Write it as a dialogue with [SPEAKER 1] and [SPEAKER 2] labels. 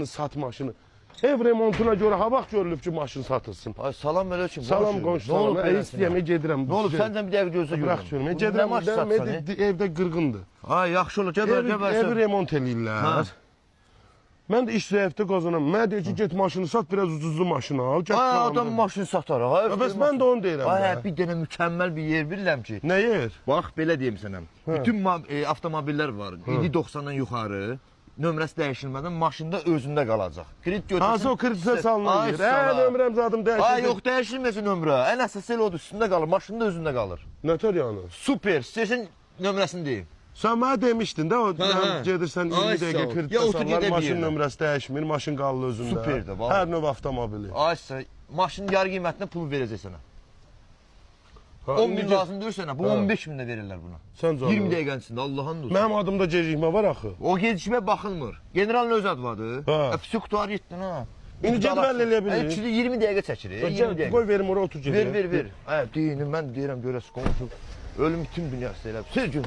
[SPEAKER 1] sat maşını. Ev remontuna görə ha vaxt görülüb ki, maşın satılsın.
[SPEAKER 2] Ay salam əleykum.
[SPEAKER 1] Salam qonşu, salam. İstəyəm, gedirəm.
[SPEAKER 2] Nə olub, səndən bir dəqiqə gözlə görürəm.
[SPEAKER 1] Bırax görüm. Gedirəm, evdə qırğındır.
[SPEAKER 2] Ay, yaxşı olur, gəbər.
[SPEAKER 1] Evi remont eləyirlər. Mən də iş zəifdə qazanam. Mənə deyir ki, get maşını sat, biraz ucuzlu maşını al.
[SPEAKER 2] Ay, adam maşını satar.
[SPEAKER 1] Bəs mən də onu deyirəm.
[SPEAKER 2] Ay, bir dənə mükəmməl bir yer bilirəm ki.
[SPEAKER 1] Nə yer?
[SPEAKER 2] Bax, belə deyim sənə. Bütün avtomobillər var. 790-dan yuxarı. Nömrəsi dəyişilmədən maşında özündə qalacaq. Kredit götürsün.
[SPEAKER 1] Hansı o kreditə salınan yer? Nömrəm zadım dəyişildi.
[SPEAKER 2] Ay, yox, dəyişilməsin nömrə. Ən əsas el odur, üstündə qalır. Maşında özündə qalır.
[SPEAKER 1] Nətər yəni?
[SPEAKER 2] Super. İstəyirsən nömrəsini deyim.
[SPEAKER 1] Sən mənə demişdin də, gedirsən 20 dəqiqə kreditə salınan, maşın nömrəsi dəyişmir, maşın qalır özündə.
[SPEAKER 2] Superdir, bax.
[SPEAKER 1] Hər növ avtomobili.
[SPEAKER 2] Ay, maşının yarı qiymətinə pul verəcək sənə. 10 bin lazım deyir sənə, bu 15 bin də verirlər buna.
[SPEAKER 1] Sən canım.
[SPEAKER 2] 20 dəqiqənin içində, Allah'ın olsun.
[SPEAKER 1] Mənim adımda gecikmə var axı.
[SPEAKER 2] O gecikmə baxılmır. Generalın öz adı vardır. Fisi qutuları yetdin ha.
[SPEAKER 1] İndi get bəll eləyə bilir.
[SPEAKER 2] 20 dəqiqə çəkilir. 20 dəqiqə.
[SPEAKER 1] Qoy verim ora otur gedir.
[SPEAKER 2] Ver. Deyinim, mən deyirəm görəsə qonşu. Ölüm bütün dünyası elə. Siz gün.